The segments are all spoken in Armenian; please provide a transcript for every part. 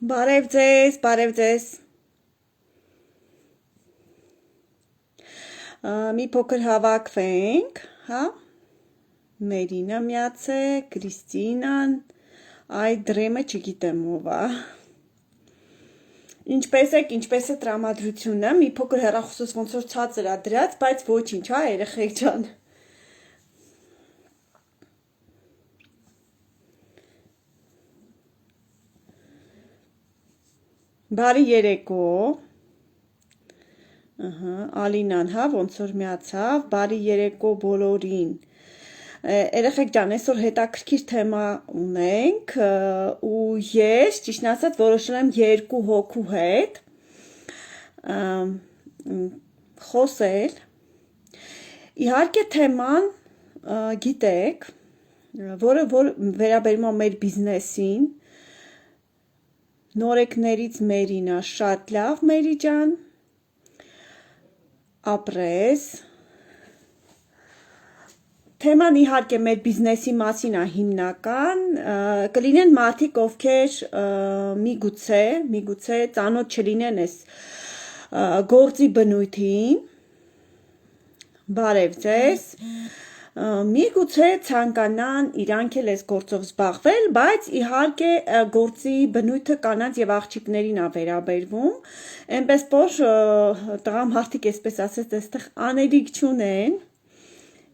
Բարև ձեզ, բարև ձեզ։ Մի փոքր հավաքվենք, հա։ Մերինա միացե, Կրիստինան, այ դրեմը չգիտեմ ով է։ Ինչպես եք, ինչպես է տրամադրությունը, մի փոքր հեռախոսս ոնց որ ցածր է դրած, բայց ոչինչ, հա, երեխեք ջան։ Բարի երեկո։ Ալինան, հա, ոնց որ միացավ, բարի երեկո բոլորին։ Երեխեք ջան, այսօր հետաքրքիր թեմա ունենք ու ես ճիշտն ասած որոշել եմ երկու հոգու հետ խոսել։ Իհարկե թեման գիտեք, որը վերաբերում է մեր բիզնեսին, նորեկներից Մերինա, շատ լավ Մերի ջան, ապրես։ Թեման իհարկե մեր բիզնեսի մասին է հիմնական, կլինեն մարդիկ, ովքեր միգուցե ծանոթ չլինեն այս գործի բնույթին, բարև ձեզ, միգուցե ցանկանան իրանք էլ այս գործով զբաղվել, բայց իհարկե գործի բնույթը կանանց եւ աղջիկներին է վերաբերվում, այնպես որ տղամարդիկ այսպես ասած այստեղ անելիք չունեն,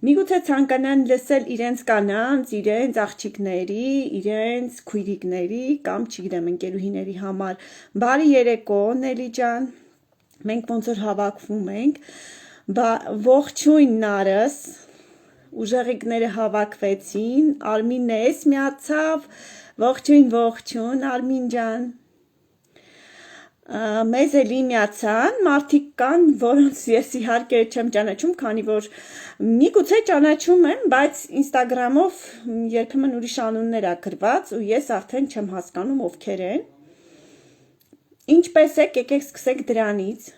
միգուցե ցանկանան լսել իրենց կանանց, իրենց աղջիկների, իրենց քույրիկների կամ չգիտեմ ընկերուհիների համար։ Բարի երեկո Նելի ջան, մենք ոնց որ հավաքվում ենք, ողջույն Նարս, ուժեղիկները հավաքվեցին, Արմինն էս միացավ, ողջույն Արմին ջան, մեզ էլի միացան, մարդիկ կան, որոնց ես իհարկե չեմ ճանաչում, քանի որ միգուցե ճանաչում եմ, բայց ինստագրամով երբեմն ուրիշ անուններ ա գրված ու ես արդեն չեմ հասկանում ովքեր են, ինչպես եք, եկեք սկսեք դրանից,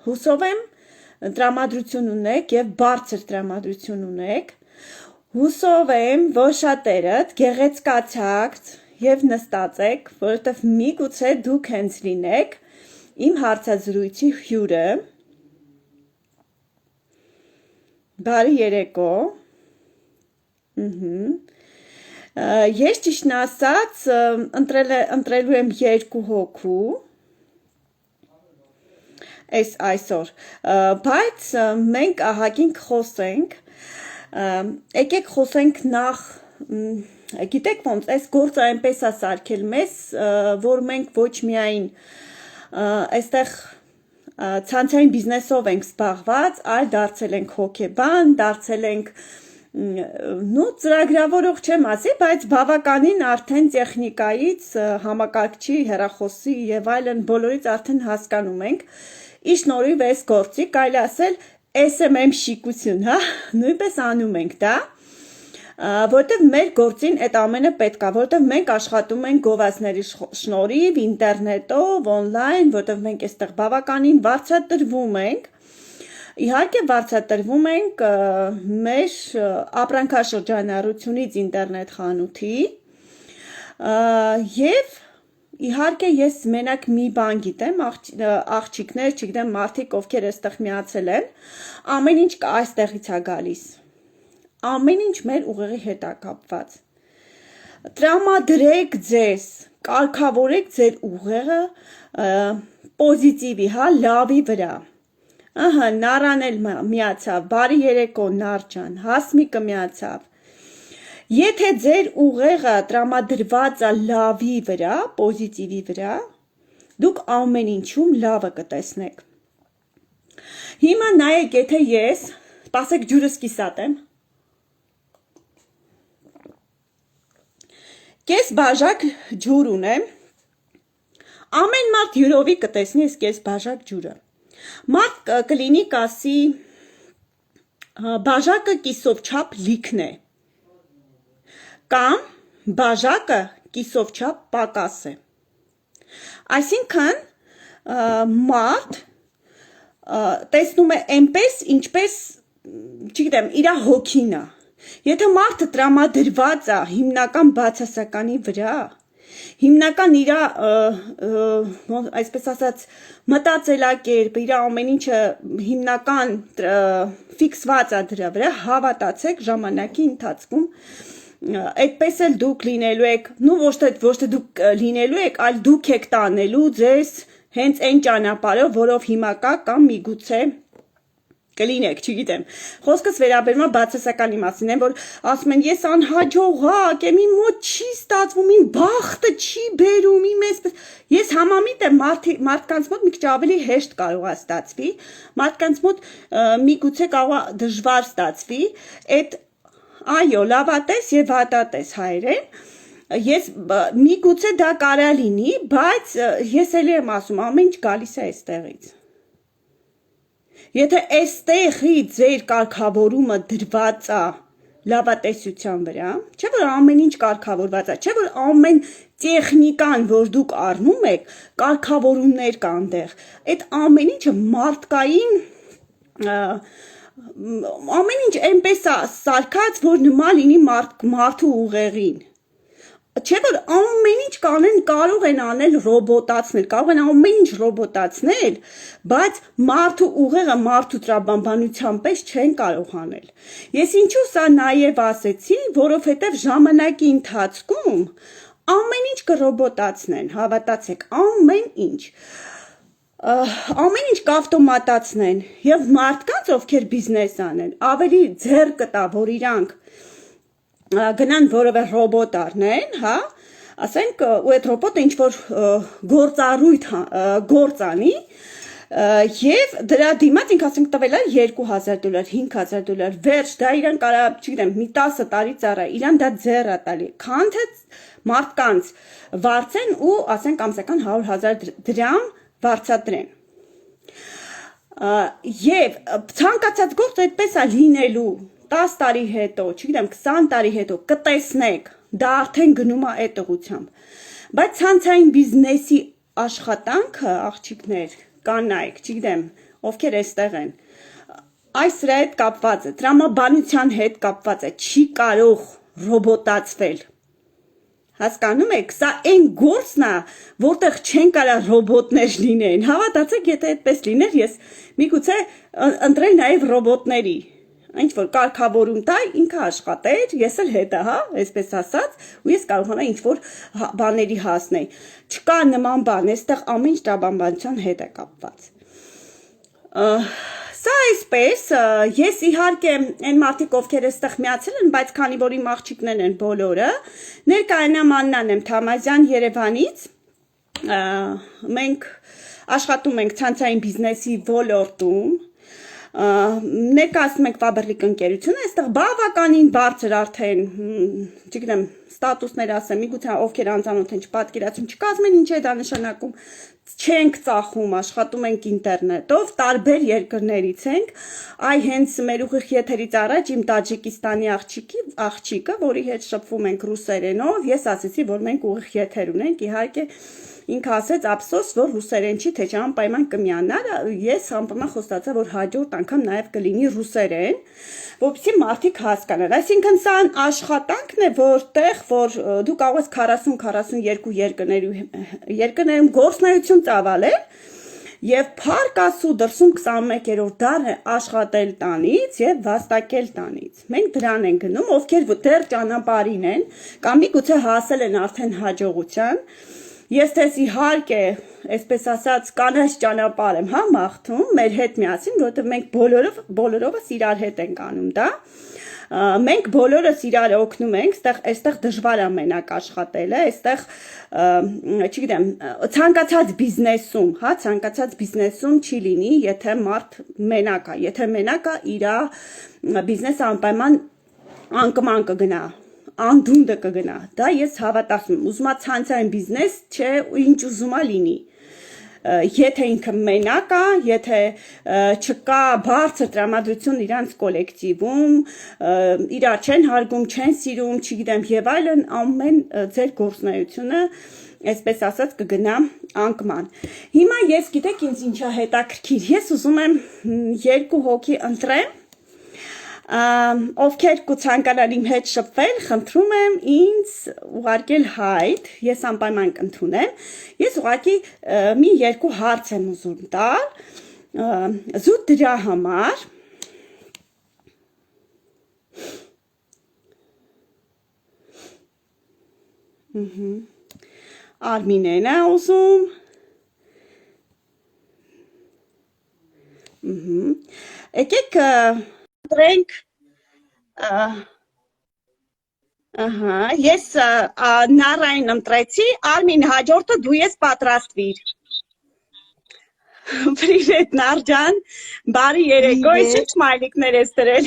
հուսով եմ տրամադրություն ունեք և բարձր տրամադրություն ունեք, հուսով եմ, որ շատերդ գեղեցկացաք և նստած եք, որովհետև միգուցե դուք հենց լինեք իմ հարցազրույցի հյուրը, բարի երեկո, ես ճիշտն ասած ընտրելու եմ երկու հոգու, այսօր, բայց մենք ահագին կխոսենք, եկեք խոսենք նախ, գիտեք ոնց, այս գործը այնպես է սարքել մեզ, որ մենք ոչ միայն այստեղ ցանցային բիզնեսով ենք զբաղված, այլ դարձել ենք հոգեբան, դարձել ենք ծրագրավորող չեմ ասի, բայց բավականին արդեն տեխնիկայից, համակարգչի, հեռախոսի և այլն բոլորից արդեն հասկանում ենք, ի շնորհիվ այս գործի, կարելի ասել SMM շիկություն, հա, նույնպես անում ենք դա, որտև մեր գործին այդ ամենը պետք է, որտև մենք աշխատում ենք գովազդների շնորհիվ, ինտերնետով, օնլայն, որտև մենք այստեղ բավականին վարձատրվում ենք, իհարկե վարձատրվում ենք մեր ապրանքաշրջանառությունից ինտերնետ խանութի և իհարկե ես մենակ մի բան գիտեմ, աղջիկներ, չգիտեմ մարդիկ, ովքեր այստեղ միացել են, ամեն ինչ այստեղից է գալիս, ամեն ինչ մեր ուղեղի հետ է կապված, տրամադրեք ձեզ, կարգավորեք ձեր ուղեղը պոզիտիվի, հա, լավի վրա, Նարան էլ միացավ, բարի երեկո Նար ջան, Հասմիկը միացավ, եթե ձեր ուղեղը տրամադրված է լավի վրա, պոզիտիվի վրա, դուք ամեն ինչում լավը կտեսնեք, հիմա նայեք, եթե ես, սպասեք ջուրս կիսատեմ, կես բաժակ ջուր ունեմ, ամեն մարդ յուրովի կտեսնի ես կես բաժակ ջուրը, մարդ կլինի կասի, բաժակը կիսով չափ լիքն է, կամ բաժակը կիսով չափ պակաս է, այսինքն մարդ տեսնում է այնպես, ինչպես, չգիտեմ, իրա հոգին է, եթե մարդը տրամադրված է հիմնական բացասականի վրա, Հիմնական իր այսպես ասած մտածելակերպը, իր ամեն ինչը հիմնական ֆիքսված է դրա վրա, հավատացեք ժամանակի ընթացքում այդպես էլ դուք լինելու եք, ոչ թե դուք լինելու եք, այլ դուք եք տանելու ձեզ հենց այն ճանապարհով, որով հիմա կա կամ միգուցե կլինեք, չգիտեմ։ Խոսքս վերաբերում է բացասական իմաստին են, որ ասում են, ես անհաջողակ եմ, իմ մոտ չի ստացվում, իմ բախտը չի բերում, իմ ես համամիտ եմ մարդկանց մոտ մի քիչ ավելի հեշտ կարող է ստացվի, մարդկանց մոտ միգուցե կարող է դժվար ստացվի, այդ այո, լավատես եւ վատատես հայերեն ես միգուցե դա կարա լինի, բայց ես էլի եմ ասում, ամեն ինչ գալիս է այստեղից։ Եթե այստեղի ձեր կարգավորումը դրված է լավատեսության վրա, չէ՞ որ ամեն ինչ կարգավորված է, չէ՞ որ ամեն տեխնիկան, որ դուք առնում եք, կարգավորումներ կան այնտեղ։ Այդ ամեն ինչը մարդկային ամեն ինչ այնպես է սարքած, որ նման լինի մարդու ուղեղին։ Չէ՞ որ ամեն ինչ կարող են անել ռոբոտացնել, կարող են ամեն ինչ ռոբոտացնել, բայց մարդու ուղեղը մարդու տրամաբանության պես չեն կարող անել։ Ես ինչու սա նաև ասեցի, որովհետև ժամանակի ընթացքում ամեն ինչ կռոբոտացնեն, հավատացեք, ամեն ինչ կավտոմատացնեն եւ մարդկանց, ովքեր բիզնես անեն, ավելի ձեռ կտա, որ իրանք գնան որևէ ռոբոտ առնեն, հա, ասենք ու այդ ռոբոտը ինչ որ գործառույթ գործ անի եւ դրա դիմաց ինք ասենք տվել է $2000, $5000, վերջ դա իրան կարա, չգիտեմ, մի 10 տարի ծառա, իրան դա ձեռ է տալի, քանթե մարդկանց վարձեն ու ասենք ամսական 100,000 դրամ վարձատրեն։ Եվ ցանկացած գործ այդպես է լինելու 10 տարի հետո, չգիտեմ, 20 տարի հետո կտեսնեք, դա արդեն գնում է այդ ուղղությամբ։ Բայց ցանցային բիզնեսի աշխատանքը, աղջիկներ, կանայք, չգիտեմ, ովքեր այստեղ են, այս դրա հետ կապված է, տրամաբանության հետ կապված է, չի կարող ռոբոտացվել։ Հասկանում եք, սա այն գործն է, որտեղ չեն կարող ռոբոտներ լինեն։ Հավատացեք, եթե այդպես լիներ, ես միգուցե ընտրել նաև ռոբոտների։ Ինչ որ կարգավորում տա, ինքը աշխատեր, ես էլ հետը, հա, այսպես ասած, ու ես կարողանա ինչ որ բաների հասնել։ Չկա նման բան, այստեղ ամեն ինչ տրամաբանության հետ է կապված։ Սա այսպես, ես իհարկե այն մարդիկ, ովքեր այստեղ միացել են, բայց քանի որ իմ աղջիկներն են բոլորը, ներկայանամ Աննան եմ Թամազյան Երևանից, մենք աշխատում ենք ցանցային բիզնեսի ոլորտում, ներկայացնում ենք Faberlic ընկերությունը, այստեղ բավականին բարձր արդեն, չգիտեմ, ստատուսներ ասեմ, միգուցե ովքեր անծանոթ են չպատկերացում, չկազմեն ինչ է դա նշանակում, չենք ծախում, աշխատում ենք ինտերնետով, տարբեր երկրներից ենք, այ հենց մեր ուղիղ եթերից առաջ իմ Տաջիկստանի աղջիկը, որի հետ շփվում ենք ռուսերենով, ես ասեցի, որ մենք ուղիղ եթեր ունենք, իհարկե ինքը ասեց ափսոս, որ ռուսերեն չի, թե անպայման կմիանար, ես անպայման խոստացա, որ հաջորդ անգամ նաև կլինի ռուսերեն, որպեսզի մարդիկ հասկանան։ Այսինքն սա աշխատանքն է, որտեղ որ դու կարող ես 40-42 երկրներում գործնայություն ծավալել եւ փառք Աստծո դրսում 21-րդ դարը աշխատել տանից եւ վաստակել տանից։ Մենք դրան ենք գնում, ովքեր դեռ ճանապարհին են, կամ միգուցե հասել են արդեն հաջողության։ Ես դες իհարկե, այսպես ասած, կանաչ ճանապարհ եմ, հա, մաղթում, մեր հետ միասին, որովհետև մենք բոլորովս իրար հետ ենք անում դա։ Մենք բոլորս իրար օգնում ենք, այստեղ դժվար է մենակ աշխատելը, այստեղ, չգիտեմ, ցանկացած բիզնեսում, հա, ցանկացած բիզնեսում չի լինի, եթե մարդ մենակ է, եթե մենակ է, իր բիզնեսը անպայման անկման կգնա, անդունդը կգնա, դա ես հավատացում եմ, ուզում է ցանցային բիզնես, չէ, ինչ ուզում է լինի, եթե ինքը մենակ է, եթե չկա բարձր տրամադրություն իրանց կոլեկտիվում, իրար չեն հարգում, չեն սիրում, չգիտեմ, եւ այլն, ամեն ձեր գործունեությունը, այսպես ասած, կգնա անկման։ Հիմա ես գիտեք ինձ ինչա հետաքրքիր, ես ուզում եմ 2 հոգի ընտրեմ, Ովքեր կցանկանան իմ հետ շփվել, խնդրում եմ ինձ ուղարկել հայտ, ես անպայման կընդունեմ։ Ես ուղղակի մի երկու հարց եմ ուզում տալ, զուտ դրա համար։ Արմինեն է ուզում։ Եկեք ընտրենք ահա, ես Նարային ընտրեցի, Արմին հաջորդը դու ես պատրաստվիր։ Պրիվետ Նար ջան, բարի երեկո, ինչ սմայլիկներ ես դրել։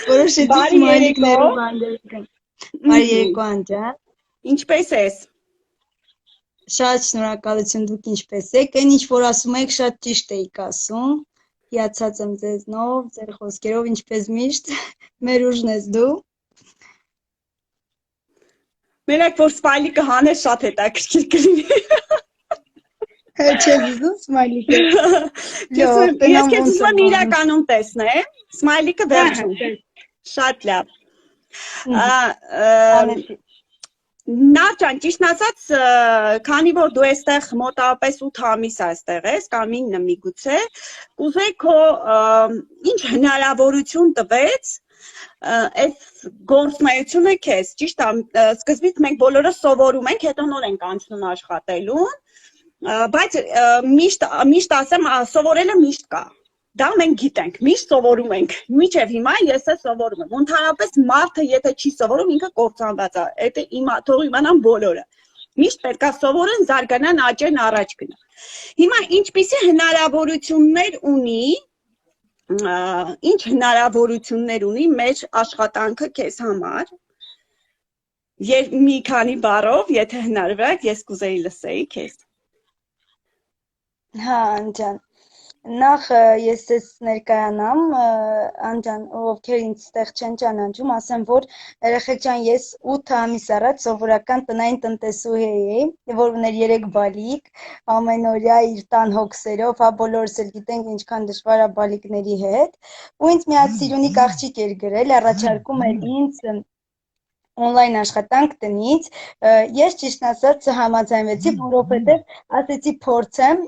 Որոշեցի Բարի սմայլիկներով երեկո։ հանդերձ։ Բարի երեկո Անջան։ Ինչպե՞ս ես։ Շատ շնորհակալություն, դուք ինչպես եք։ Այն ինչ որ ասում եք շատ ճիշտ եք ասում։ Հիացած եմ ձեզնով, ձեր խոսքերով, ինչպես միշտ։ Մեր ուժն ես դու։ Մենակ որ սմայլիկը հանես շատ հետաքրքիր կլինի։ Չես ուզում սմայլիկը։ Ես քեզ ուզում եմ իրականում տեսնեմ, սմայլիկը վերջում։ Շատ լավ։ Նար ջան, ճիշտն ասած, քանի որ դու այստեղ մոտավորապես 8 ամիս այստեղ ես, կամ 9 միգուցե, կուզեի քո ինչ հնարավորություն տվեց այս գործունեությունը քեզ, ճիշտ է, սկզբից մենք բոլորը սովորում ենք, հետո նոր ենք անցնում աշխատելուն, բայց միշտ ասեմ, սովորելը միշտ կա։ Դա մենք գիտենք, միշտ սովորում ենք, մինչև հիմա ես է սովորում եմ, ընդհանրապես մարդը եթե չի սովորում, ինքը կործանված է, թող իմանան բոլորը, միշտ պետք է սովորեն, զարգանան, աճեն, առաջ գնան։ Հիմա ինչպիսի հնարավորություններ ունի, ինչ հնարավորություններ ունի մեր աշխատանքը քեզ համար, մի քանի բառով, եթե հնարավոր է, ես կուզեի լսեի քեզ։ Հա, Անջան։ Նախ ես ես ներկայանամ, Անջան, ովքեր ինձ ստեղ չեն ճանաչում, ասեմ, որ երեխեք ջան, ես 8 ամիս առաջ սովորական տնային տնտեսուհի էի, որ ուներ 3 բալիկ, ամենօրյա իր տան հոգսերով, հա բոլորս էլ գիտենք ինչքան դժվար է բալիկների հետ, ու ինձ մի հատ սիրունիկ աղջիկ էր գրել, առաջարկում էր ինձ on-line աշխատանք տնից, ես ճիշտ ասած համաձայնվեցի, որովհետև ասեցի փորձեմ,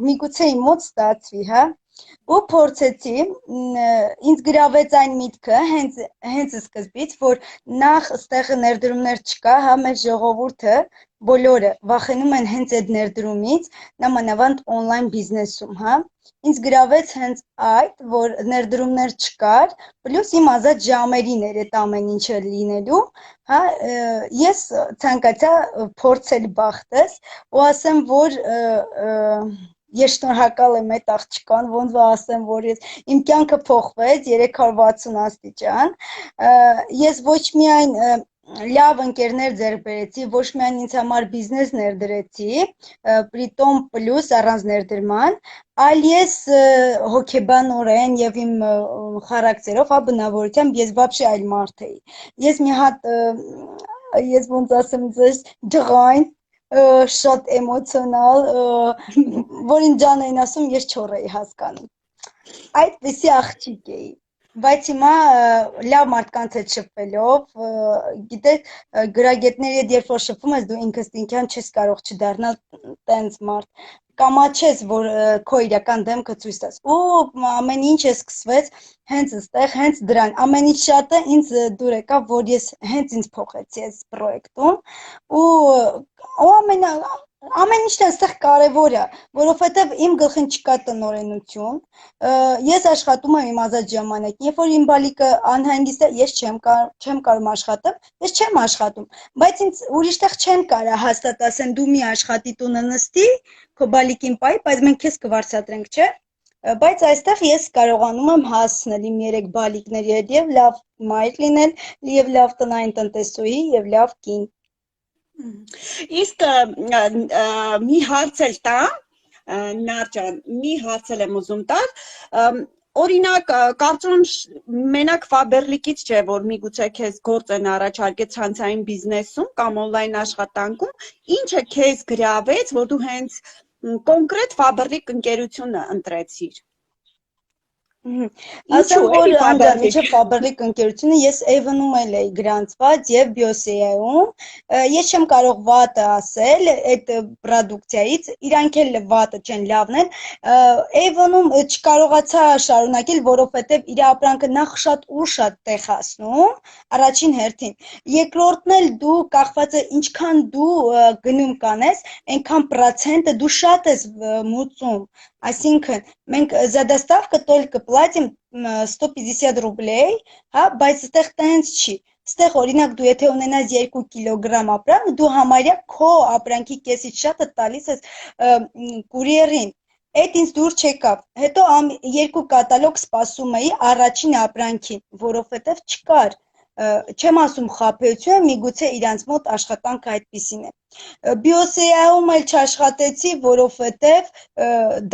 միգուցե իմ մոտ ստացվի, հա, ու փորձեցի, ինձ գրավեց այն միտքը, հենց սկզբից, որ նախ ստեղ ներդրումներ չկա, հա, մեր ժողովուրդը, բոլորը վախենում են հենց այդ ներդրումից, նամանավանդ on-line բիզնեսում, հա, ինձ գրավեց հենց այդ, որ ներդրումներ չկար, պլյուս իմ ազատ ժամերին էր այդ ամեն ինչը լինելու, հա, ես ցանկացա փորձել բախտս ու ասեմ, որ ես շնորհակալ եմ այդ աղջկան, ոնց որ ասեմ, որ իմ կյանքը փոխվեց 360 աստիճան, ես ոչ միայն լավ ընկերներ ձեռք բերեցի, ոչ միայն ինձ համար բիզնես ներդրեցի, պրիտոմ պլյուս առանց ներդրման, այլ ես հոգեբանորեն եւ իմ խարակտերով, հա, բնավորությամբ ես вообще այլ մարդ էի։ Ես մի հատ ես ոնց ասեմ ձեզ ջղայն շատ էմոցիոնալ, որ ինձ ջան էին ասում, ես չոր էի հասկանում։ Այդպիսի աղջիկ էի։ Բայց հիմա լավ մարդկանց հետ շփվելով, գիտեք, գրագետների հետ երբ որ շփվում ես, դու ինքնըստինքյան չես կարող չդառնալ տենց մարդ։ Կամաչես, որ քո իրական դեմքը ցույց տաս։ Ու ամեն ինչ է սկսվեց հենց այստեղ, հենց դրան։ Ամեն ինչ շատը ինձ դուր եկավ, որ ես հենց ինձ փոխեցի այս պրոյեկտում ու ամեն ինչն այստեղ կարևոր է, որովհետև իմ գլխին չկա տնօրենություն, ես աշխատում եմ իմ ազատ ժամանակին, երբ որ իմ բալիկը անհանգիստ է, ես չեմ կարող աշխատեմ, ես չեմ աշխատում, բայց ինձ ուրիշտեղ չեն կարա հաստատ ասեն դու մի աշխատի տունը նստի, քո բալիկին պահի, բայց մենք քեզ կվարձատրենք, չէ՞։ Բայց այստեղ ես կարողանում եմ հասնել իմ 3 բալիկների հետ եւ լավ մայր լինել, եւ լավ տնային տնտեսուհի եւ լավ կին։ Իսկ մի հարց էլ տամ, Նար ջան, մի հարց եմ ուզում տալ, օրինակ, կարծում եմ մենակ Faberlic-ից չէ, որ միգուցե քեզ գործ են առաջարկել ցանցային բիզնեսում կամ on-line աշխատանքում, ինչը քեզ գրավեց, որ դու հենց կոնկրետ Faberlic ընկերությունը ընտրեցիր։ Ասեմ, Ինչու որ էլի անջան, Faberlic։ միջև Faberlic ընկերությունը ես Avon-ում էլ էի գրանցված եւ Biosia-ում։ Ես չեմ կարող վատը ասել այդ պրոդուկցիայից, իրանք էլ վատը չեն, լավն են։ Avon-ում չկարողացա շարունակել, որովհետեւ իր ապրանքը նախ շատ ուշ է տեղ հասնում, առաջին հերթին։ Երկրորդն էլ դու կախված է ինչքան դու գնում կանես, այնքան պրոցենտը դու շատ ես մուծում։ Այսինքն մենք за доставку только платим 150 рублей, հա, բայց այդտեղ տենց չի։ Այստեղ օրինակ դու եթե ունենաս 2 կիլոգրամ ապրանք, դու համարյա քո ապրանքի կեսից շատը տալիս ես կուրիերին։ Այդ ինձ դուր չեկավ։ Հետո 2 կատալոգ սպասում էի առաջին ապրանքին, որովհետև չկար։ Չեմ ասում խաբեություն, միգուցե իրանց մոտ աշխատանքը այդպիսին է։ Բիոսեայում էլ չաշխատեցի, որովհետև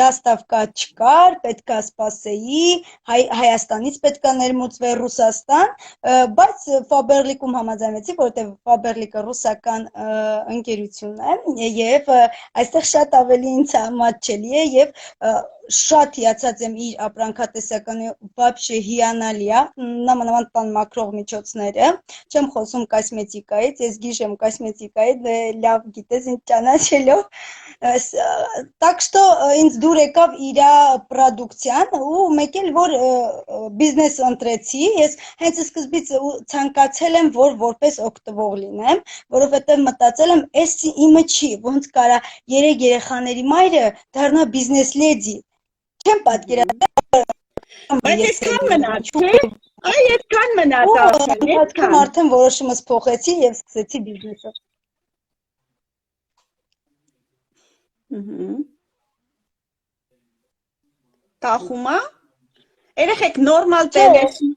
դաստավկա չկար, պետքա սպասեի, Հայաստանից պետքա ներմուծվեր Ռուսաստան, բայց Faberlic-ում համաձայնեցի, որովհետև Faberlic-ը ռուսական ընկերություն է եւ այստեղ շատ ավելի ինձ մատչելի է եւ շատ հիացած եմ իր ապրանքատեսականի вообще հիանալի է, նամանավանդ տան մաքրող միջոցները, չեմ խոսում կոսմետիկայից, ես գիշեմ կոսմետիկայից, լավ գիտես ինձ ճանաչելով, так что ինձ դուր եկավ իր պրոդուկցիան ու մեկ էլ որ բիզնես ընտրեցի, ես հենց սկզբից ցանկացել եմ որ որպես օգտվող լինեմ, որովհետև մտածել եմ, էս իմը չի, ոնց կարա 3 երեխաների մայրը դառնա բիզնես լեդի։ Չեմ պատկերացնում Բայց ես այսքան էլ մնաց, չէ՞։ Այ այդքան մնաց ու արդեն, ընթացքում այդքան։ արդեն որոշումս փոխեցի եւ սկսեցի բիզնեսը։ Կախում է։ Երեխեք նորմալ Չէ, տելեֆոն։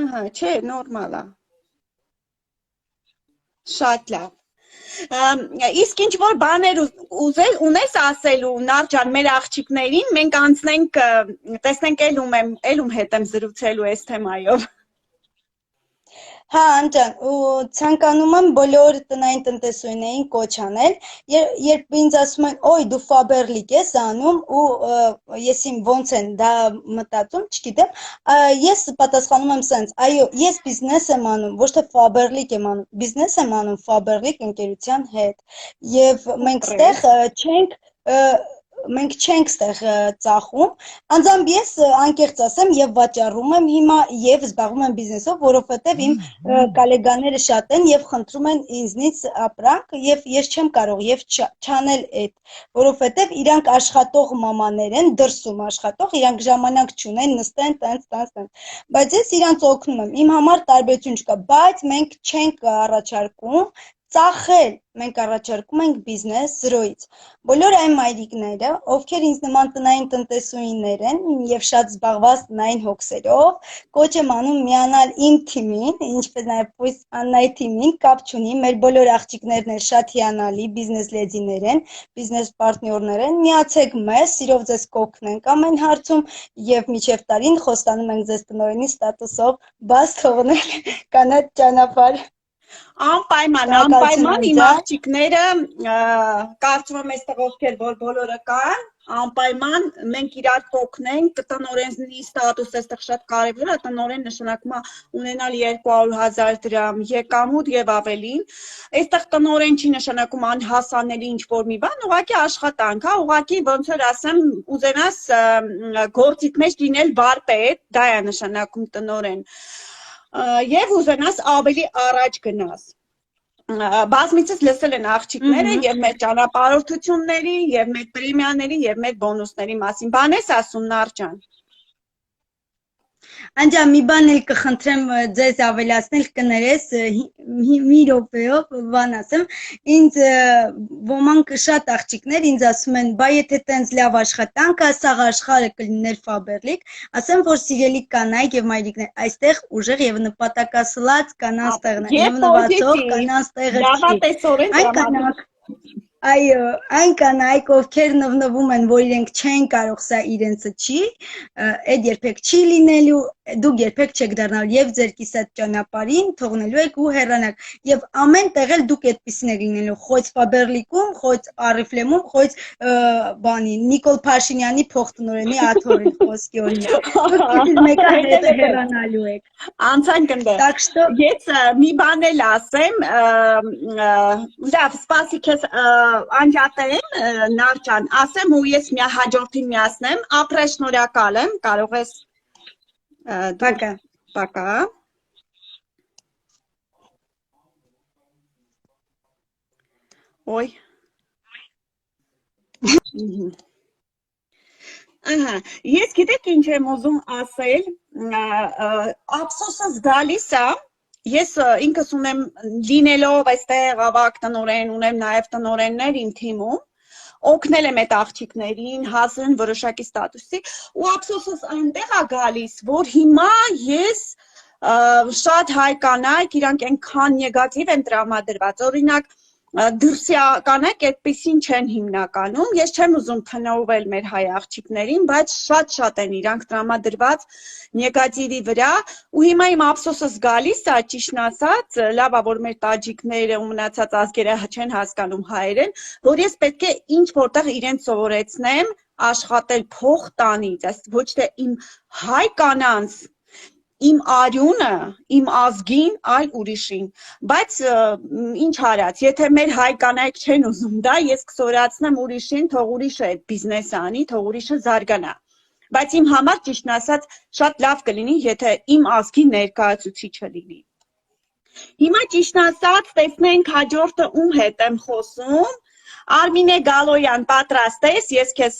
Ահա, չէ, նորմալ է։ Շատ լավ։ Իսկ ինչ որ բաներ ունես ասելու Նարջան մեր աղջիկներին, մենք անցնենք, տեսնենք ելում հետ եմ զրուցելու այս թեմայով։ հա, անջան, ու ցանկանում եմ բոլոր տնային տնտեսուհիներին կոչ անել, երբ ինձ ասում են, «Օй, դու Faberlic ես անում» ու ես իմ ոնց են դա մտածում, չգիտեմ, ես պատասխանում եմ սենց, այո, ես բիզնես եմ անում, ոչ թե Faberlic եմ անում, բիզնես եմ անում Faberlic ընկերության հետ։ Եվ մենք չենք ստեղ ծախում, անձամբ ես անկեղծ ասեմ եւ վաճառում եմ հիմա եւ զբաղվում եմ բիզնեսով, որովհետեւ իմ կոլեգաները շատ են եւ խնդրում են ինձնից ապրանք եւ ես չեմ կարող եւ չանել այդ, որովհետեւ իրանք աշխատող մամաներ են, դրսում աշխատող, իրանք ժամանակ չունեն, նստեն տենց, բայց ես իրանց օգնում եմ, իմ համար տարբերություն չկա, բայց մենք չենք առաջարկում ծախել, մենք առաջարկում ենք բիզնես 0-ից։ Բոլոր այն մայրիկները, ովքեր ինձ նման տնային տնտեսուհիներ են եւ շատ զբաղված տնային հոգսերով, կոչ եմ անում միանալ իմ թիմին, ինչպես նաեւ Աննայի թիմին, կապ չունի, մեր բոլոր աղջիկներն էլ շատ հիանալի բիզնես լեդիներ են, բիզնես պարտներներ են, միացեք մեզ, սիրով ձեզ կօգնենք ամեն հարցում եւ միջև տարին խոստանում ենք ձեզ տնօրենի ստատուսով բաց թողնել կանաչ ճանապարհ։ Անպայման իմ աղջիկները կարծում եմ այստեղ ովքեր որ բոլորը կան, անպայման մենք իրար կօգնենք, տնօրենի ստատուսը այստեղ շատ կարևոր է, տնօրեն նշանակում է ունենալ 200,000 դրամ եկամուտ եւ ավելին։ Այստեղ տնօրեն չի նշանակում անհասանելի ինչ-որ մի բան, ուղղակի աշխատանք, հա, ուղղակի ոնց որ ասեմ, ուզենաս գործիք մեջ լինել վարպետ, դա է նշանակում տնօրեն։ Եվ ուզենաս ավելի առաջ գնաս։ Բազմիցս լսել են աղջիկները եւ մեր ճանապարհորդությունների, եւ մեր պրեմիաների, եւ մեր բոնուսների մասին։ Բան ես ասում Նարջան։ Անջան, մի բան էլ կխնդրեմ ձեզ ավելացնել, կներես, մի րոպեով բան ասեմ, ինձ ոմանք շատ աղջիկներ ինձ ասում են, բայ եթե տենց լավ աշխատանք է, սաղ աշխարհը կլիներ Faberlic, ասեմ, որ սիրելի կանայք եւ մայրիկներ, այստեղ ուժեղ եւ նպատակասլաց կանանց տեղն է, եւ նվացող կանանց տեղը չի։ Լավատեսորեն կանանք Այո, այն կանայք, ովքեր նվնվում են, որ իրենք չեն կարող, սա իրենցը չի, այդ երբեք չի լինելու, դուք երբեք չեք դառնալ եւ ձեր կիսատ ճանապարհին թողնելու եք ու հեռանաք եւ ամեն տեղ էլ դուք այդպեսին եք լինելու խոյց Ֆաբերլիկում, խոյց Արիֆլեմում, խոյց բանի Նիկոլ Փաշինյանի փոխտնօրենի աթոռի խոսքի օրինակ դուք մեկը հետ հեռանալու եք Անցան կնդե Так что Ես մի բան էլ ասեմ լավ սպասի քեզ անջատեմ Նարճան ասեմ ու ես մի հաջորդին միացնեմ ապրե շնորհակալ եմ կարող ես пока Пока Ой Ահա, ես գիտեք ինչ եմ ուզում ասել, ափսոսս գալիս է, ես ինքս ունեմ լինելով այստեղ ավակ տնօրեն, ունեմ նաև տնօրեններ իմ թիմում, օգնել եմ այդ աղջիկներին, հասել որոշակի ստատուսի, ու ափսոսս այնտեղ է գալիս, որ հիմա ես շատ հայ կանայք, իրանք այնքան նեգատիվ են տրամադրված, օրինակ դրսյա կանայք այդպեսին չեն հիմնականում, ես չեմ ուզում փնովել մեր հայ աղջիկներին, բայց շատ են իրանք տրամադրված նեգատիվի վրա, ու հիմա իմ ափսոսս գալիս է, ճիշտն ասած, լավ է, որ մեր տաջիկները ու մնացած ազգերը չեն հասկանում հայերեն, որ ես պետք է ինչ որտեղ իրենց սովորեցնեմ աշխատել փող տանից, ոչ թե իմ հայ կանանց Իմ արյունը, իմ ազգին, այլ ուրիշին, բայց ինչ արած, եթե մեր հայ կանայք չեն ուզում դա, ես կսորացնեմ ուրիշին, թող ուրիշը այդ բիզնես անի, թող ուրիշը զարգանա, բայց իմ համար ճիշտն ասած շատ լավ կլինի, եթե իմ ազգի ներկայացուցիչը լինի։ Հիմա ճիշտն ասած տեսնենք հաջորդը ում հետ եմ խոսում, Արմինե Գալոյան պատրաստ ես, ես քեզ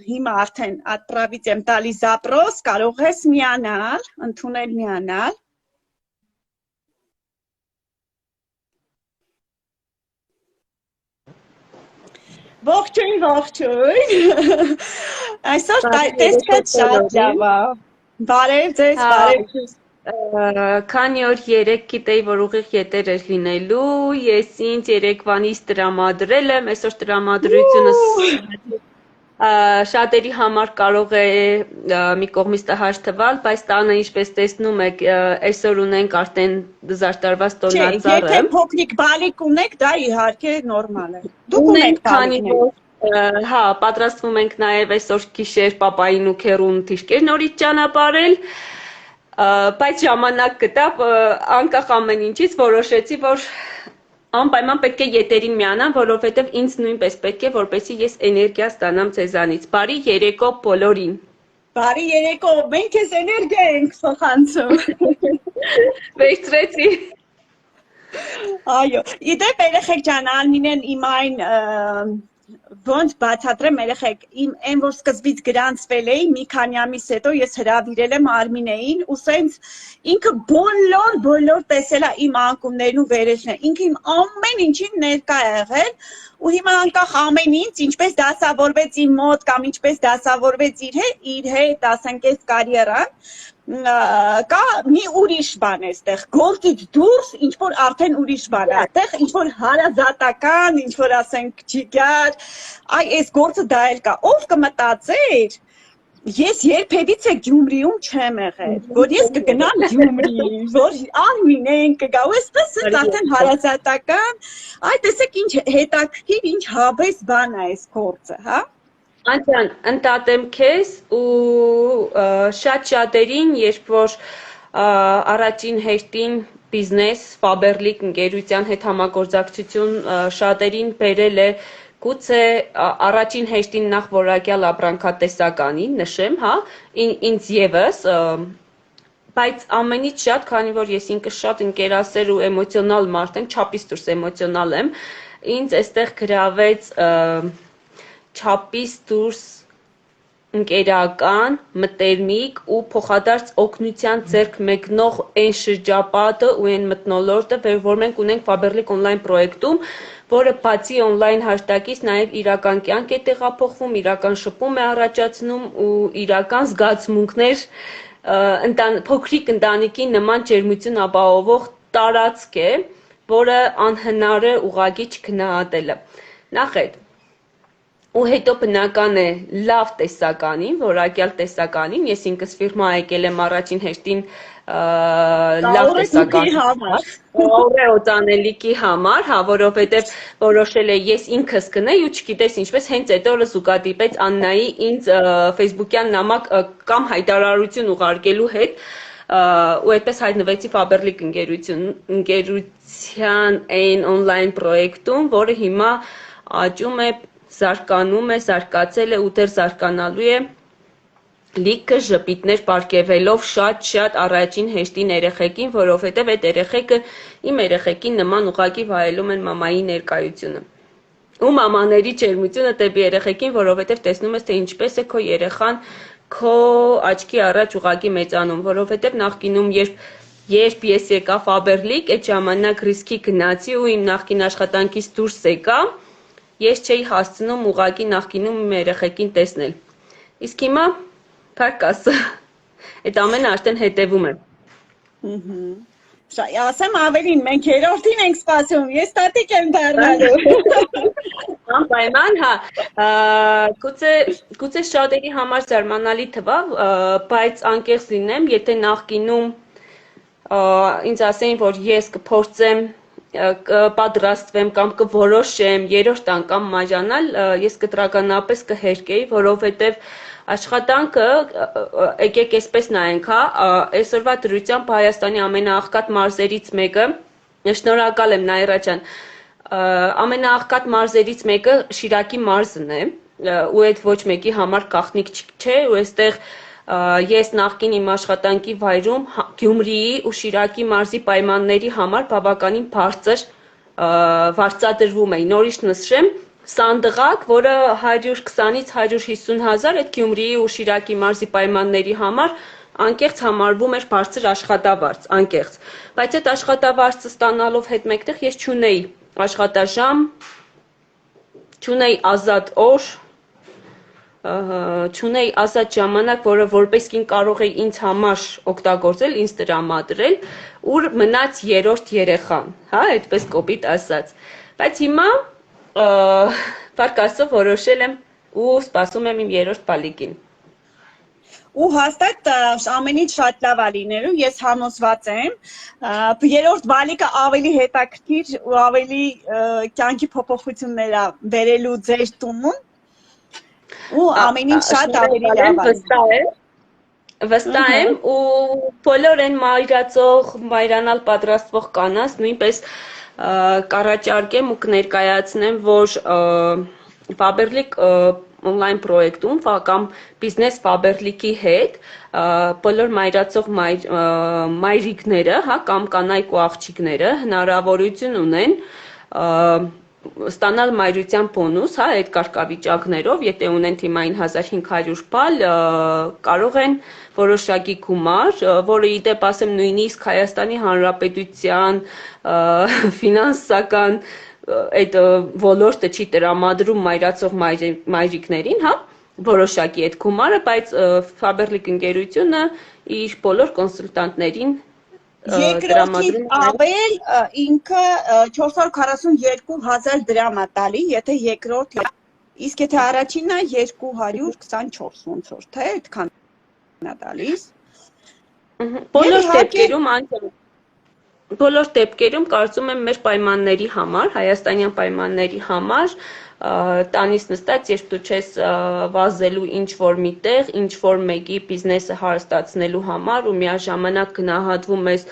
հիմա արդեն отправить եմ տալիս запрос, կարող ես միանալ, ընդունել միանալ։ Ողջույն։ Այսօր տեսքդ շատ լավ է։ Բարև ձեզ, բարև ձեզ։ Քանի օր 3 գիտեի, որ ուղիղ եթեր էր լինելու, ես ինձ երեկվանից տրամադրել եմ, այսօր տրամադրությունս շատերի համար կարող է մի կողմից տհաճ թվալ, բայց տանը ինչպես տեսնում եք, այսօր ունենք արդեն զարդարված տոնածառը։ Եթե փոքրիկ բալիկ ունեք, դա իհարկե նորմալ է։ Դուք ունեք բալիկներ։ Հա, պատրաստվում ենք նաև այսօր գիշեր պապային ու քեռուն թիշկեր նորից ճանապարհել։ Բայց ժամանակ գտավ անկախ ամեն ինչից որոշեցի, որ անպայման պետք է եթերին միանամ, որովհետև ինձ նույնպես պետք է, որպեսզի ես էներգիա ստանամ ձեզանից։ Բարի երեկո բոլորին։ Բարի երեկո, մենք ես էներգիա ենք փոխանցում։ Վերցրեցի։ Այո, իդեպ երեխեք ջան, Արմինեն իմ այն ոնց բացատրեմ երեխեք, այն որ սկզբից գրանցվել էի, մի քանի ամիս հետո ես հրավիրել եմ Արմինեին, ու սենց ինքը բոլոր տեսել է իմ անկումներն ու վերջներն, ինքը իմ ամեն ինչին ներկա է եղել, ու հիմա անկախ ամեն ինչ, ինչպես դասավորվեց իմ մոտ կամ ինչպես դասավորվեց իր հետ, ասենք այս կարիերան, կա մի ուրիշ բան էստեղ, գործից դուրս ինչ-որ արդեն ուրիշ բան է, այդտեղ ինչ-որ հարազատական, ինչ-որ ասենք չգար, այ այս գործը դա էլ կա, ով կմտածեր, ես երբևիցե Գյումրիում չեմ եղել, որ ես կգնամ Գյումրի, որ Արմինեն կգա, ու այսպես արդեն հարազատական, այ տեսեք ինչ հետաքրքիր, ինչ հավես բան է այս գործը, հա? Անջան, ընդատեմ քեզ ու շատ շատերին, երբ որ առաջին հերթին բիզնես, Ֆաբերլիկ ընկերության հետ համագործակցություն շատերին բերել է գուցե առաջին հերթին նախ որակյալ ապրանքատեսականին, նշեմ, հա, ինձ եւս, բայց ամենից շատ, քանի որ ես ինքս շատ ընկերասեր ու էմոցիոնալ մարդ եմ, չափից դուրս էմոցիոնալ եմ, ինձ այստեղ գրավեց չափից դուրս ընկերական, մտերմիկ ու փոխադարձ օգնության ձեռք մեկնող այն շրջապատը ու այն մթնոլորտը, որ մենք ունենք Faberlic online պրոյեկտում, որը բացի online հաշտակից նաև իրական կյանք է տեղափոխվում, իրական շփում է առաջացնում ու իրական զգացմունքներ փոքրիկ ընտանիքի նման ջերմություն ապահովող տարածք է, որը անհնար է ուղղակի չգնահատելը։ Նախ այդ ու հետո բնական է լավ տեսականին, որակյալ տեսականին, ես ինքս ֆիրմա եկել եմ առաջին հերթին լավ տեսականին համար, օրեոց անելիքի համար, հա, որովհետև որոշել է ես ինքս գնեի ու չգիտես ինչպես հենց այդ օրը զուգադիպեց Աննայի ինձ Facebook-յան նամակ կամ հայտարարություն ուղարկելու հետ ու այդպես հայտնվեցի Faberlic ընկերության այն on-line պրոյեկտում, որը հիմա աճում է, զարգանում է, զարգացել է ու դեռ զարգանալու է լիքը ժպիտներ պարգևելով շատ առաջին հերթին երեխեքին, որովհետև այդ երեխեքը իմ երեխեքին նման ուղղակի վայելում են մամայի ներկայությունը։ Ու մամաների ջերմությունը դեպի երեխեքին, որովհետև տեսնում ես, թե ինչպես է քո երեխան քո աչքի առաջ ուղղակի մեծանում, որովհետև նախկինում երբ ես եկա Faberlic, այդ ժամանակ ռիսկի գնացի ու իմ նախկին աշխատանքից դուրս եկա, ես չէի հասցնում ուղղակի նախկինում իմ երեխեքին տեսնել։ Իսկ հիմա փառք Աստծո, այդ ամենը արդեն հետևում է։ Ասեմ ավելին, մենք երրորդին ենք սպասում, ես տատիկ եմ դառնալու։ Անպայման, հա, գուցե շատերի համար զարմանալի թվավ, բայց անկեղծ լինեմ, եթե նախկինում ինձ ասեին, որ ես կփորձեմ, կպատրաստվեմ կամ կորոշեմ երրորդ անգամ մաժանալ, ես կտրականապես կհերկեի, որովհետև աշխատանքը, եկեք այսպես նայենք, հա, այսօրվա դրությամբ Հայաստանի ամենաաղքատ մարզերից մեկը, շնորհակալ եմ Նաիրա ջան, ամենաաղքատ մարզերից մեկը Շիրակի մարզն է, ու այդ ոչ մեկի համար գաղտնիք չէ, ու այստեղ ես նախկին իմ աշխատանքի վայրում Գյումրիի ու Շիրակի մարզի պայմանների համար բավականին բարձր վարձատրվում էի, նորից նշեմ, Սանդղակ, որը 120-ից 150 հազար այդ Գյումրիի ու Շիրակի մարզի պայմանների համար անկեղծ համարվում էր բարձր աշխատավարձ, անկեղծ, բայց այդ աշխատավարձը ստանալով հետ մեկտեղ ես չունեի աշխատաժամ, չունեի ազատ օր, չունեի ազատ ժամանակ, որը որպես կին կարող էի ինձ համար օգտագործել, ինձ տրամադրել, ուր մնաց երրորդ երեխան, հա, այդպես կոպիտ ասած, բայց հիմա փառք Աստծո որոշել եմ ու սպասում եմ իմ երրորդ բալիկին։ Ու հաստատ ամենից շատ լավ է լինելու, ես համոզված եմ, երրորդ բալիկը ավելի հետաքրքիր ու ավելի կյանքի փոփոխություններ է բերելու ձեր տունն ու ամենից շատ ավելի լավ է։ Վստահ եմ ու բոլոր այն մայրացող, մայրանալ պատրաստվող կանանց նույնպես կառաջարկեմ ու կներկայացնեմ, որ Faberlic on-line պրոյեկտում կամ բիզնես Faberlic-ի հետ բոլոր մայրացող մայրիկները, հա, կամ կանայք ու աղջիկները հնարավորություն ունեն ստանալ մայրության բոնուս, հա, այդ կարգավիճակներով, եթե ունեն թիմային 1500 բալ, կարող են որոշակի գումար, որը իդեպ ասեմ նույնիսկ Հայաստանի Հանրապետության ֆինանսական այդ ոլորտը չի տրամադրում մայրացող մայրիկներին, հա, որոշակի այդ գումարը, բայց Faberlic ընկերությունը իր բոլոր կոնսուլտանտներին Երկրորդից ավել ինքը 442,000 դրամ է տալի, եթե երկրորդ, իսկ եթե առաջինն է 224 ոնց որ, թե այդքան է տալիս։ Բոլոր դեպքերում կարծում եմ մեր պայմանների համար, հայաստանյան պայմանների համար, տանից նստած, երբ դու չես վազելու ինչ-որ միտեղ, ինչ-որ մեկի բիզնեսը հարստացնելու համար ու միաժամանակ գնահատվում ես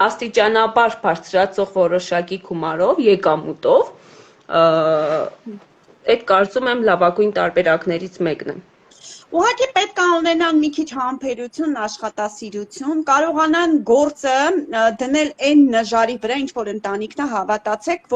աստիճանաբար բարձրացող որոշակի գումարով, եկամուտով, այդ կարծում եմ լավագույն տարբերակներից մեկն է։ Ուղղակի պետք է ունենան մի քիչ համբերություն, աշխատասիրություն, կարողանան գործը դնել այն նժարի վրա, ինչ որ ընտանիքն է, հավատացեք,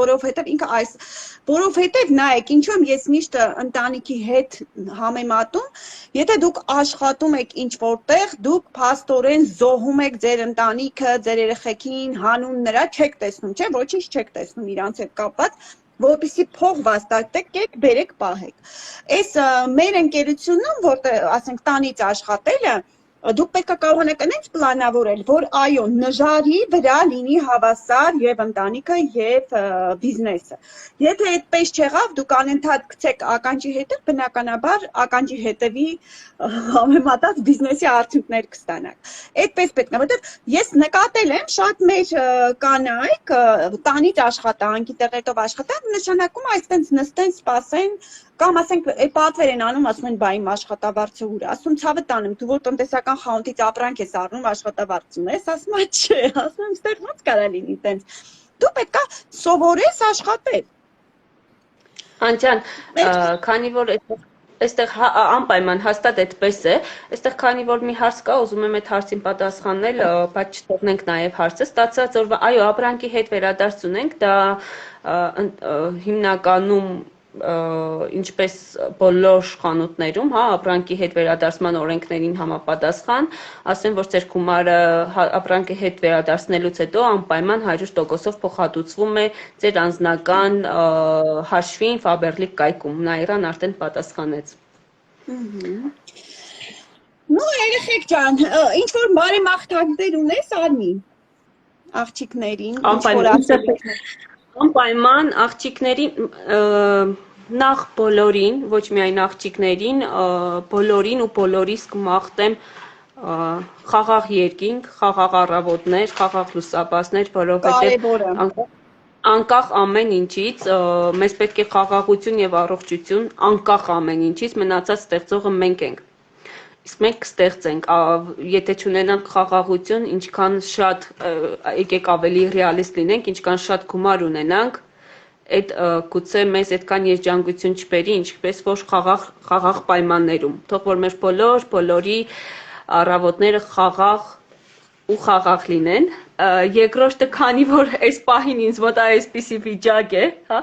որովհետև նայեք, ինչու եմ ես միշտ ընտանիքի հետ համեմատում, եթե դուք աշխատում եք ինչ որտեղ, դուք փաստորեն զոհում եք ձեր ընտանիքը, ձեր երեխեքին, հանուն նրա չեք տեսնում, չէ՞, ոչինչ չեք տեսնում իրանց հետ կապված, որպեսզի փող վաստակեք, բերեք, պահեք։ Այս մեր ընկերությունում, որտեղ ասենք տանից աշխատելը, Դուք պետք է կարողանաք այնպես պլանավորել, որ այո, նժարի վրա լինի հավասար եւ ընտանիքը եւ բիզնեսը։ Եթե այդպես չեղավ, դուք անընդհատ գցեք ականջի հետը, բնականաբար ականջի հետևի համեմատած բիզնեսի արդյունքներ կստանաք։ Այդպես պետք է, որտեղ ես նկատել եմ շատ մեր կանայք տանից աշխատանք, ինտերնետով աշխատանք, նշանակում է այսպես նստեն, սպասեն կամ ասենք պատվեր են անում, ասում են, բա իմ աշխատավարձը ուր է, ասում ցավը տանեմ, դու որ տնտեսական խանութից ապրանք ես առնում, աշխատավարձ ունես, ասում է չէ, ասում եմ, ստեղ ո՞նց կարա լինի տենց։ Դու պետքա սովորես աշխատել։ Անջան, քանի որ այստեղ անպայման հաստատ այդպես է, այստեղ քանի որ մի հարց կա, ուզում եմ այդ հարցին պատասխանել, բայց չթողնենք նաև հարցը, ստացած որ այո, ապրանքի հետ վերադարձ ունենք, դա հիմնականում ինչպես բոլոր խանութներում, հա, ապրանքի հետ վերադարձման օրենքներին համապատասխան, ասեմ, որ ձեր գումարը ապրանքի հետ վերադարձնելուց հետո անպայման 100%-ով փոխհատուցվում է ձեր անձնական հաշվին Faberlic կայքում։ Նաիրան արդեն պատասխանեց։ Ну, երեխեք ջան, ինչ որ բարեմաղթանքներ ունես, Արմի, աղջիկներին, ինչ որ ասելիքներ։ Անպայման աղջիկներին նախ բոլորին, ոչ միայն աղջիկներին, բոլորին ու բոլորիս կմաղթեմ խաղաղ երկինք, խաղաղ առավոտներ, խաղաղ լուսաբացներ, որովհետև անկախ ամեն ինչից, մեզ պետք է խաղաղություն եւ առողջություն, անկախ ամեն ինչից, մնացած ստեղծողը մենք ենք։ Իսկ մենք կստեղծենք, եթե չունենանք խաղաղություն, ինչքան շատ, եկեք ավելի ռեալիստ լինենք, ինչքան շատ գումար ունենանք, այդ գուցե մեզ այդքան երջանկություն չբերի, ինչպես որ խաղաղ պայմաններում։ Թող որ մեր բոլորի առավոտները խաղաղ ու խաղաղ լինեն։ Երկրորդը, քանի որ այս պահին ինձ մոտ այսպիսի վիճակ է, հա,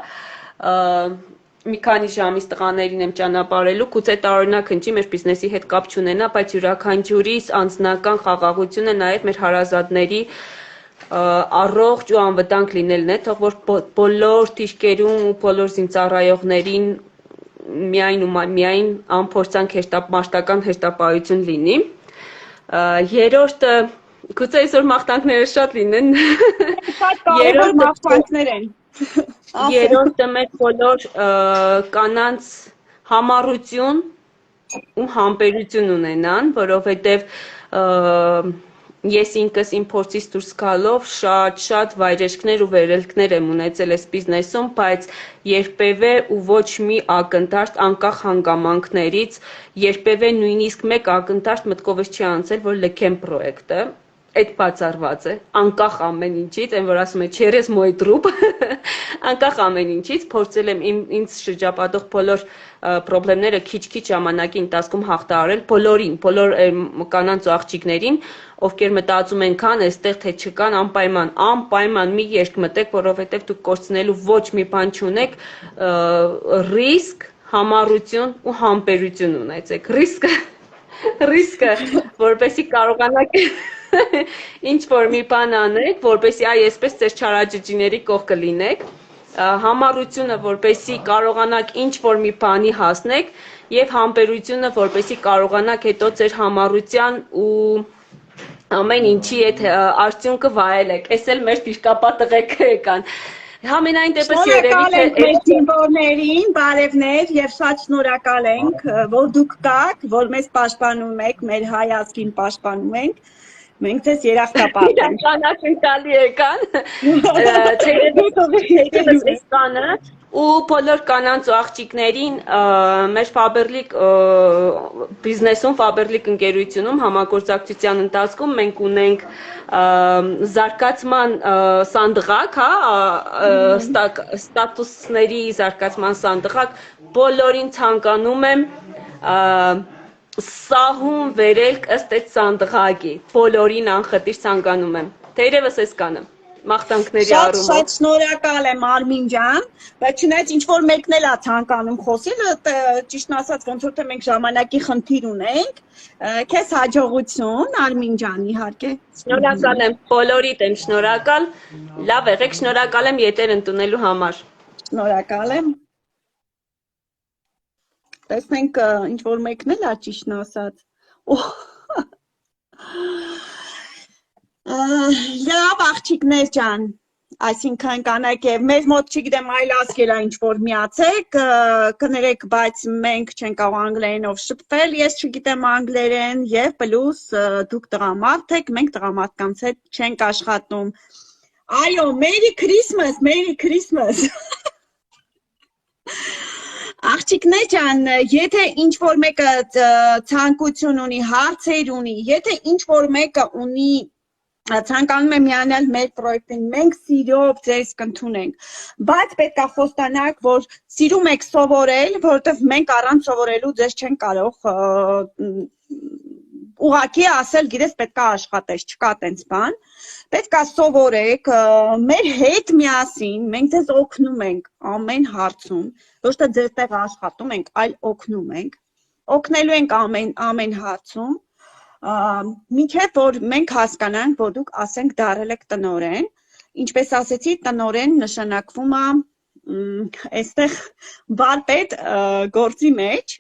մի քանի ժամից տղաներին եմ ճանապարհելու, գուցե տարօրինակ հնչի, մեր բիզնեսի հետ կապ չունենա, բայց յուրաքանչյուրիս անձնական խաղաղությունը նաև մեր հարազատների առողջ ու անվտանգ լինելն է, թող որ բոլոր թիշկերում ու բոլոր զինծառայողներին միայն ու միայն անփորձանք մարտական հերթապահություն լինի։ Երրորդը, գուցե այսօր մաղթանքները շատ լինեն։ Շատ կարևոր մաղթանքներ են։ Երրորդը մեր բոլոր կանանց համառություն ու համբերություն ունենան, որովհետև ես ինքս իմ փորձից դուրս գալով շատ վայրեջքներ ու վերելքներ եմ ունեցել այս բիզնեսում, բայց երբևէ ու ոչ մի ակնթարթ անկախ հանգամանքներից, երբևէ նույնիսկ մեկ ակնթարթ մտքովս չի անցել, որ լքեմ պրոյեկտը։ Այդ բացառված է, անկախ ամեն ինչից, այն որ ասում է չերես մոյ տրուպ, անկախ ամեն ինչից փորձել եմ ինձ շրջապատող բոլոր խնդիրները քիչ-քիչ ժամանակի ընթացքում հաղթահարել բոլոր կանանց ու աղջիկներին, ովքեր մտածում են քան այստեղ թե չկան, անպայման մի երկ մտեք, որովհետև դուք կորցնելու ոչ մի բան չունեք, ռիսկ, համառություն ու համբերություն ունեցեք։ Ռիսկը, որպեսզի կարողանաք ինչ որ մի բան անեք, որպեսզի այսպես ձեր չարաջջիների կողքը լինեք, համառությունը, որպեսզի կարողանաք ինչ որ մի բանի հասնեք, եւ համբերությունը, որպեսզի կարողանաք հետո ձեր համառության ու ամեն ինչի այդ արդյունքը վայելեք։ Էս էլ մեր դիրկապա տղեկ եկան։ Համենայն դեպս երևի թե մեր զինվորներին, բարևներ եւ շատ շնորհակալ ենք, որ դուք կաք, որ մեզ պաշտպանում եք, մեր հայ ազգին պաշտպանում եք։ Մենք ձեզ երախտապարտ ենք։ Անակնկալի եկան։ Թերևս այս կանը ու բոլոր կանանց ու աղջիկներին մեր Faberlic բիզնեսում, Faberlic ընկերությունում համագործակցության ընթացքում մենք ունենք զարգացման սանդղակ, հա, ստատուսների զարգացման սանդղակ, բոլորին ցանկանում եմ սահուն վերելք ըստ այդ սանդղակի, բոլորին անխտիր ցանկանում եմ, թերևս այս կանը, մաղթանքների առումով։ Շատ շնորհակալ եմ Արմին ջան, բայց չնայած ինչ որ մեկն էլ է ցանկանում խոսել, ճիշտն ասած ոնց որ թե մենք ժամանակի խնդիր ունենք, քեզ հաջողություն Արմին ջան, իհարկե։ Շնորհակալ եմ, բոլորիդ եմ շնորհակալ, լավ եղեք, շնորհակալ եմ ետեր ընդունելու համար։ Շնորհակալ եմ։ Տեսնենք ինչ որ մեկն էլ է ճիշտն ասած։ Լավ աղջիկներ ջան, այսինքն կանայք եւ մեզ մոտ չգիտեմ այլ ազգերա ինչ որ միացեք, կներեք, բայց մենք չենք կարող անգլերենով շփվել, ես չգիտեմ անգլերեն եւ պլյուս դուք տղամարդ եք, մենք տղամարդկանց հետ չենք աշխատում։ Այո, Merry Christmas, Merry Christmas։ Աղջիկներ ջան, եթե ինչ որ մեկը ցանկություն ունի, հարցեր ունի, եթե ինչ որ մեկը ունի ցանկանում եմ միանալ մեր պրոյեկտին, մենք սիրով ձեզ կընդունենք, բայց պետք է խոստանաք, որ սիրում եք սովորել, որովհետև մենք առանց սովորելու ձեզ չենք կարող ուղղակի ասել, գիտես, պետք է աշխատես, չկա տենց բան, պետք է սովորեք, մեր հետ միասին, մենք ձեզ օգնում ենք ամեն հարցում, ոչ թե ձեր տեղ աշխատում ենք, այլ օգնում ենք, օգնելու ենք ամեն հարցում, մինչև որ մենք հասկանանք, որ դուք ասենք դարել եք տնօրեն, ինչպես ասեցի, տնօրեն նշանակվում է այստեղ վարպետ գործի մեջ,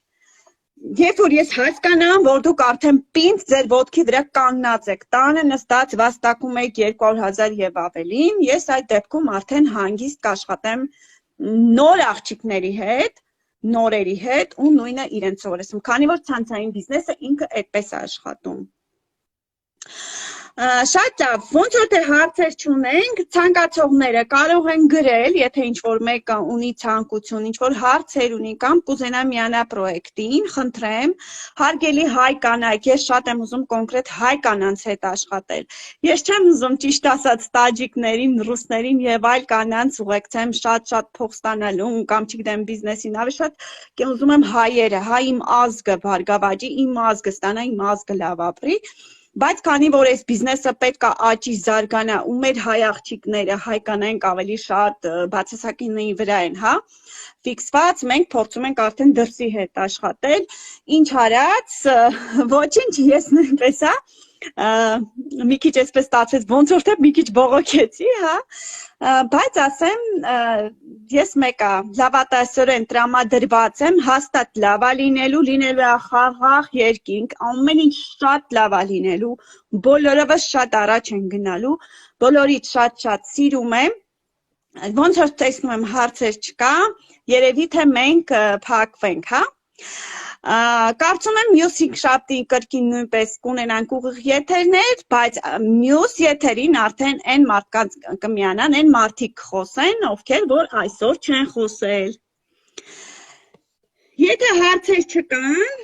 երբ որ ես հասկանամ, որ դուք արդեն պինդ ձեր ոտքի վրա կանգնած եք, տանը նստած վաստակում եք 200,000 եւ ավելին, ես այդ դեպքում արդեն հանգիստ կաշխատեմ նոր աղջիկների հետ, նորերի հետ ու նույնը իրենց սովորեցում, քանի որ ցանցային բիզնեսը ինքը այդպես է աշխատում։ Շատ լավ, ոնց որ թե հարցեր չունենք, ցանկացողները կարող են գրել, եթե ինչ-որ մեկը ունի ցանկություն, ինչ-որ հարցեր ունի կամ կուզենա միանա պրոյեկտին, խնդրեմ, հարգելի հայ կանայք, ես շատ եմ ուզում կոնկրետ հայ կանանց հետ աշխատել։ Ես չեմ ուզում ճիշտ ասած տաջիկներին, ռուսներին եւ այլ կանանց ուղեկցեմ շատ փող ստանալու կամ չգիտեմ բիզնեսին, ավելի շատ ուզում եմ հայերը, հայ իմ ազգը բարգավաճի, իմ ազգը ստանա, իմ ազգը լավ ապրի։ Բայց քանի որ այս բիզնեսը պետք է աճի, զարգանա ու մեր հայ աղջիկները, հայ կանայք ավելի շատ բացասականի վրա են, հա, ֆիքսված, մենք փորձում ենք արդեն դրսի հետ աշխատել, ինչ արած, ոչինչ, ես նույնպես, հա, մի քիչ այսպես ստացվեց, ոնց որ թե մի քիչ բողոքեցի, հա, բայց ասեմ, ես մեկը լավատեսորեն տրամադրված եմ, հաստատ լավա լինելու է խաղաղ երկինք, ամեն ինչ շատ լավա լինելու, բոլորովս շատ առաջ են գնալու, բոլորից շատ սիրում եմ, ոնց որ տեսնում եմ հարցեր չկա, երևի թե մենք փակվենք, հա, կարծում եմ մյուս հինգշաբթի կրկին նույնպես կունենանք ուղիղ եթերներ, բայց մյուս եթերին արդեն այն մարդկանց կմիանան, այն մարդիկ կխոսեն, ովքեր որ այսօր չեն խոսել։ Եթե հարցեր չկան,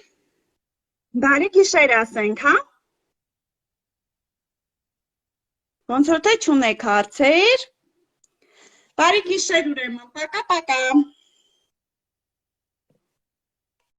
բարի գիշեր ասենք, հա։ Ոնց որ թե չունեք հարցեր, բարի գիշեր ուրեմն, պակա։